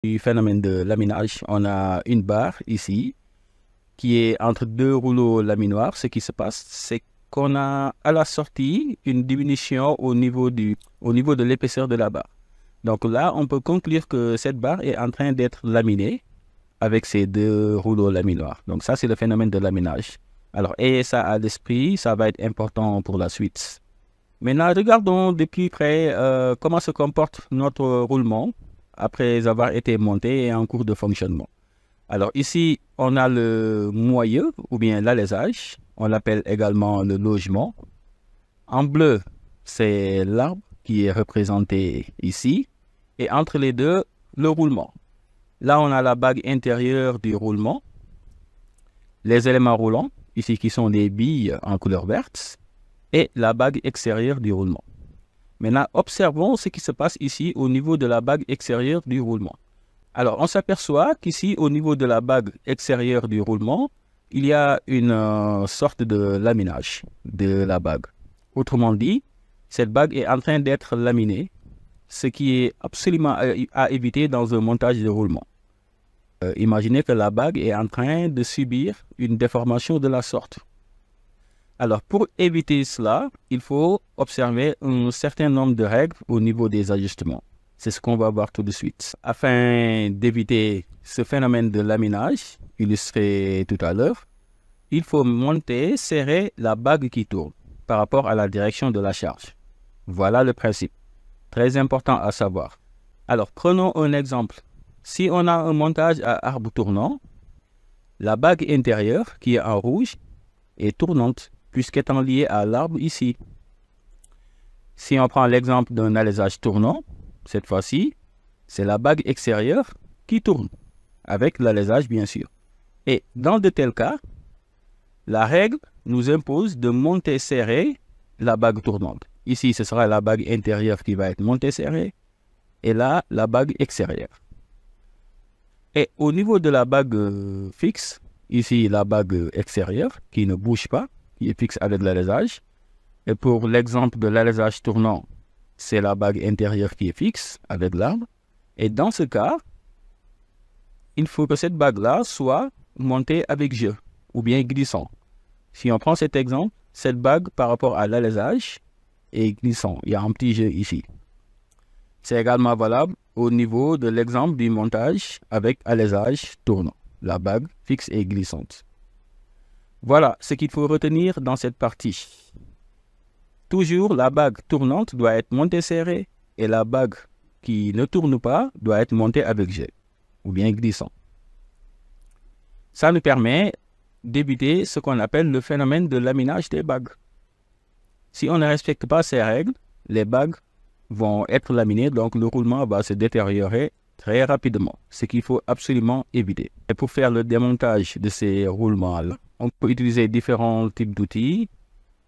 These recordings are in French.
Du phénomène de laminage, on a une barre ici qui est entre deux rouleaux laminoirs. Ce qui se passe, c'est qu'on a à la sortie une diminution au niveau de l'épaisseur de la barre. Donc là, on peut conclure que cette barre est en train d'être laminée avec ces deux rouleaux laminoirs. Donc ça, c'est le phénomène de laminage. Alors, ayez ça à l'esprit, ça va être important pour la suite. Maintenant, regardons de plus près comment se comporte notre roulement après avoir été monté et en cours de fonctionnement. Alors ici, on a le moyeu ou bien l'alésage. On l'appelle également le logement. En bleu, c'est l'arbre qui est représenté ici. Et entre les deux, le roulement. Là, on a la bague intérieure du roulement. Les éléments roulants, ici qui sont des billes en couleur verte. Et la bague extérieure du roulement. Maintenant, observons ce qui se passe ici au niveau de la bague extérieure du roulement. Alors, on s'aperçoit qu'ici, au niveau de la bague extérieure du roulement, il y a une sorte de laminage de la bague. Autrement dit, cette bague est en train d'être laminée, ce qui est absolument à éviter dans un montage de roulement. Imaginez que la bague est en train de subir une déformation de la sorte. Alors, pour éviter cela, il faut observer un certain nombre de règles au niveau des ajustements. C'est ce qu'on va voir tout de suite. Afin d'éviter ce phénomène de laminage, illustré tout à l'heure, il faut monter, serrer la bague qui tourne par rapport à la direction de la charge. Voilà le principe. Très important à savoir. Alors, prenons un exemple. Si on a un montage à arbre tournant, la bague intérieure, qui est en rouge, est tournante, puisqu'étant liée à l'arbre ici. Si on prend l'exemple d'un alésage tournant, cette fois-ci, c'est la bague extérieure qui tourne, avec l'alésage bien sûr. Et dans de tels cas, la règle nous impose de monter serré la bague tournante. Ici, ce sera la bague intérieure qui va être montée serrée, et là, la bague extérieure. Et au niveau de la bague fixe, ici la bague extérieure qui ne bouge pas, qui est fixe avec l'alésage. Et pour l'exemple de l'alésage tournant, c'est la bague intérieure qui est fixe avec l'arbre. Et dans ce cas, il faut que cette bague-là soit montée avec jeu ou bien glissant. Si on prend cet exemple, cette bague par rapport à l'alésage est glissant. Il y a un petit jeu ici. C'est également valable au niveau de l'exemple du montage avec alésage tournant. La bague fixe et glissante. Voilà ce qu'il faut retenir dans cette partie. Toujours, la bague tournante doit être montée serrée et la bague qui ne tourne pas doit être montée avec jet ou bien glissant. Ça nous permet d'éviter ce qu'on appelle le phénomène de laminage des bagues. Si on ne respecte pas ces règles, les bagues vont être laminées, donc le roulement va se détériorer très rapidement, ce qu'il faut absolument éviter. Et pour faire le démontage de ces roulements-là, on peut utiliser différents types d'outils,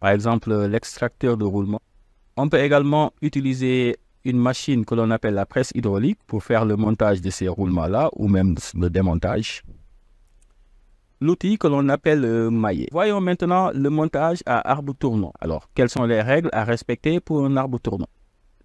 par exemple l'extracteur de roulement. On peut également utiliser une machine que l'on appelle la presse hydraulique pour faire le montage de ces roulements-là ou même le démontage. L'outil que l'on appelle maillet. Voyons maintenant le montage à arbre tournant. Alors, quelles sont les règles à respecter pour un arbre tournant?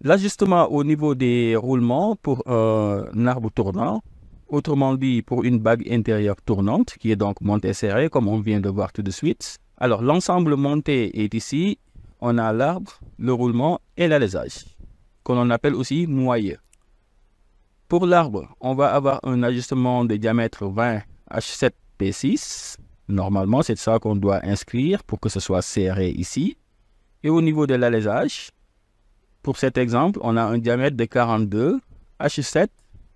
L'ajustement au niveau des roulements pour un arbre tournant, autrement dit pour une bague intérieure tournante qui est donc montée serrée comme on vient de voir tout de suite. Alors l'ensemble monté est ici, on a l'arbre, le roulement et l'alésage, que l'on appelle aussi moyeu. Pour l'arbre, on va avoir un ajustement de diamètre 20 H7P6. Normalement, c'est ça qu'on doit inscrire pour que ce soit serré ici. Et au niveau de l'alésage, pour cet exemple, on a un diamètre de 42, H7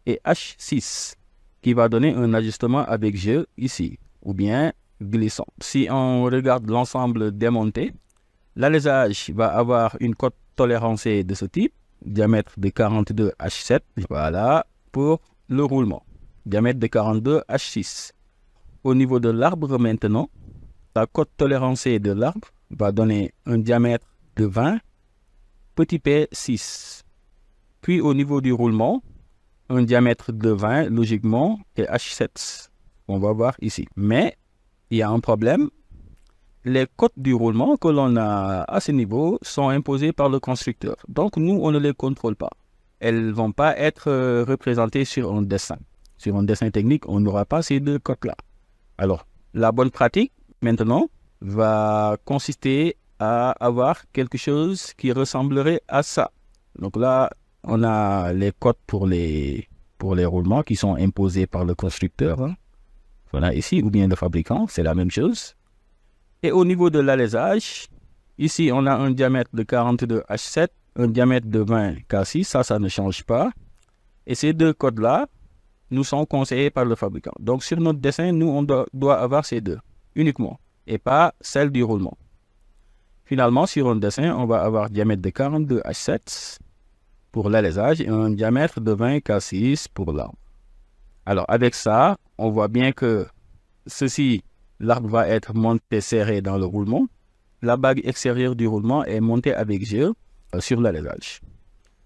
et H6 qui va donner un ajustement avec jeu ici, ou bien glissant. Si on regarde l'ensemble démonté, l'alésage va avoir une cote tolérancée de ce type, diamètre de 42 H7, voilà, pour le roulement, diamètre de 42 H6. Au niveau de l'arbre maintenant, la cote tolérancée de l'arbre va donner un diamètre de 20 petit p 6. Puis au niveau du roulement, un diamètre de 20 logiquement et H7. On va voir ici. Mais il y a un problème. Les cotes du roulement que l'on a à ce niveau sont imposées par le constructeur. Donc nous, on ne les contrôle pas. elles ne vont pas être représentées sur un dessin. Sur un dessin technique, on n'aura pas ces deux cotes-là. Alors, la bonne pratique, maintenant, va consister à avoir quelque chose qui ressemblerait à ça. Donc là, on a les cotes pour les roulements qui sont imposés par le constructeur. Hein. Voilà, ici, ou bien le fabricant, c'est la même chose. Et au niveau de l'alésage, ici, on a un diamètre de 42 H7, un diamètre de 20 K6, ça ne change pas. Et ces deux codes-là nous sont conseillés par le fabricant. Donc, sur notre dessin, nous, on doit avoir ces deux, uniquement, et pas celle du roulement. Finalement, sur un dessin, on va avoir un diamètre de 42 H7 pour l'alésage et un diamètre de 20 K6 pour l'arbre. Alors, avec ça, on voit bien que l'arbre va être monté serré dans le roulement. La bague extérieure du roulement est montée avec gel sur l'alésage.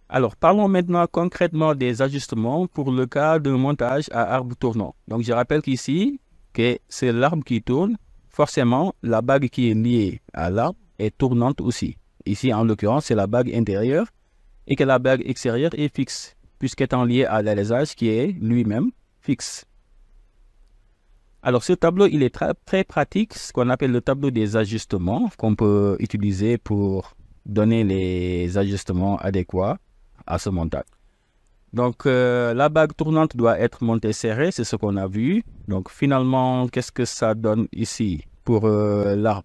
Alors, parlons maintenant concrètement des ajustements pour le cas d'un montage à arbre tournant. Donc, je rappelle qu'ici, que c'est l'arbre qui tourne. Forcément, la bague qui est liée à l'arbre est tournante aussi. Ici, en l'occurrence, c'est la bague intérieure et que la bague extérieure est fixe, puisqu'étant liée à l'alésage qui est lui-même fixe. Alors, ce tableau, il est très pratique, ce qu'on appelle le tableau des ajustements, qu'on peut utiliser pour donner les ajustements adéquats à ce montage. Donc, la bague tournante doit être montée serrée, c'est ce qu'on a vu. Donc, finalement, qu'est-ce que ça donne ici pour l'arbre,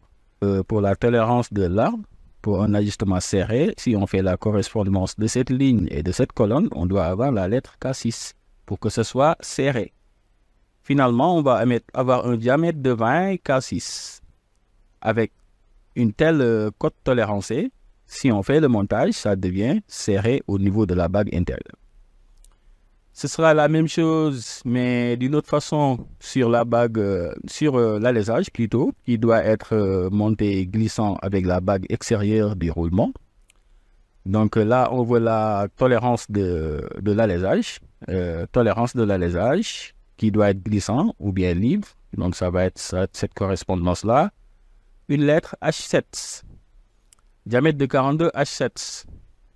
pour la tolérance de l'arbre, pour un ajustement serré? Si on fait la correspondance de cette ligne et de cette colonne, on doit avoir la lettre K6 pour que ce soit serré. Finalement, on va avoir un diamètre de 20 K6 avec une telle cote tolérancée. Si on fait le montage, ça devient serré au niveau de la bague intérieure. Ce sera la même chose, mais d'une autre façon sur la bague, sur l'alésage plutôt, qui doit être monté glissant avec la bague extérieure du roulement. Donc là, on voit la tolérance de l'alésage, qui doit être glissant ou bien libre. Donc ça va être cette correspondance-là. Une lettre H7. Diamètre de 42 H7.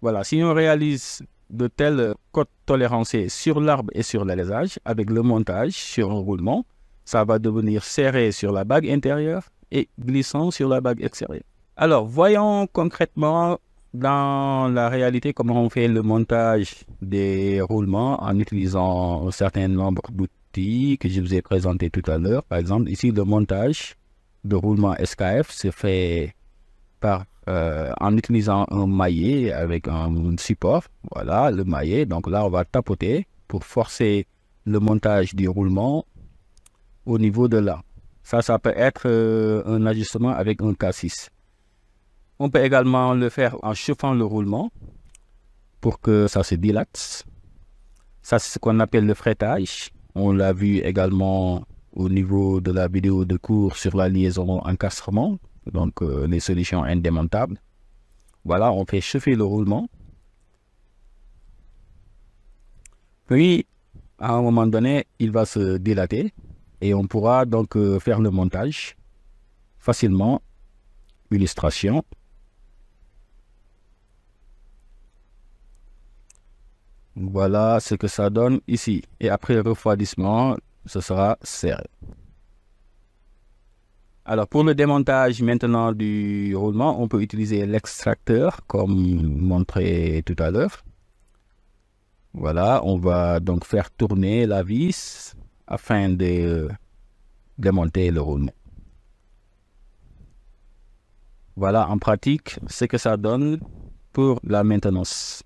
Voilà, si on réalise de telles cotes tolérancées sur l'arbre et sur l'alésage, avec le montage sur un roulement, ça va devenir serré sur la bague intérieure et glissant sur la bague extérieure. Alors, voyons concrètement dans la réalité comment on fait le montage des roulements en utilisant un certain nombre d'outils que je vous ai présentés tout à l'heure. Par exemple, ici, le montage de roulement SKF se fait en utilisant un maillet avec un support. Voilà, le maillet. Donc là, on va tapoter pour forcer le montage du roulement au niveau de là. Ça peut être un ajustement avec un K6. On peut également le faire en chauffant le roulement pour que ça se dilate. Ça, c'est ce qu'on appelle le frettage. On l'a vu également au niveau de la vidéo de cours sur la liaison encastrement. Donc, les solutions indémontables. Voilà, on fait chauffer le roulement. Puis, à un moment donné, il va se dilater et on pourra donc faire le montage facilement. Illustration. Voilà ce que ça donne ici. Et après refroidissement, ce sera serré. Alors, pour le démontage maintenant du roulement, on peut utiliser l'extracteur comme montré tout à l'heure. Voilà, on va donc faire tourner la vis afin de démonter le roulement. Voilà en pratique ce que ça donne pour la maintenance.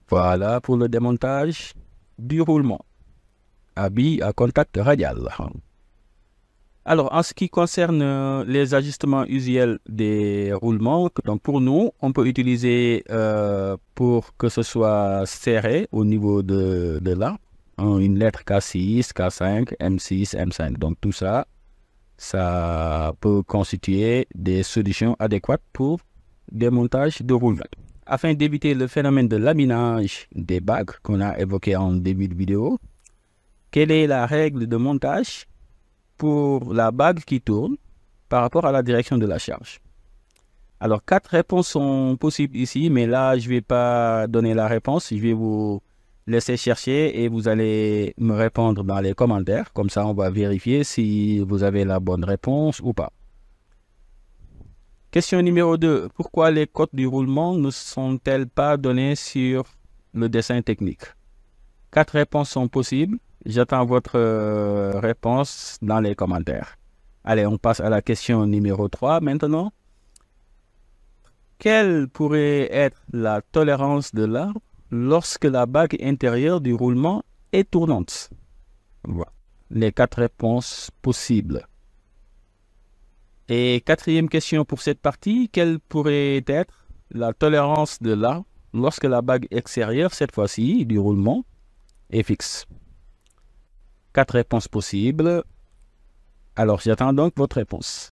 Voilà pour le démontage du roulement à billes à contact radial. Alors, en ce qui concerne les ajustements usuels des roulements, donc pour nous, on peut utiliser pour que ce soit serré au niveau de là, une lettre K6, K5, M6, M5. Donc tout ça, ça peut constituer des solutions adéquates pour démontage de roulement. Afin d'éviter le phénomène de laminage des bagues qu'on a évoqué en début de vidéo, quelle est la règle de montage? pour la bague qui tourne par rapport à la direction de la charge? Alors, 4 réponses sont possibles ici, mais là, je ne vais pas donner la réponse. Je vais vous laisser chercher et vous allez me répondre dans les commentaires. Comme ça, on va vérifier si vous avez la bonne réponse ou pas. Question numéro 2. Pourquoi les codes du roulement ne sont-elles pas données sur le dessin technique? 4 réponses sont possibles. J'attends votre réponse dans les commentaires. Allez, on passe à la question numéro 3 maintenant. Quelle pourrait être la tolérance de l'arbre lorsque la bague intérieure du roulement est tournante? Voilà les 4 réponses possibles. Et 4e question pour cette partie, quelle pourrait être la tolérance de l'arbre lorsque la bague extérieure, cette fois-ci, du roulement, est fixe? 4 réponses possibles. Alors, j'attends donc votre réponse.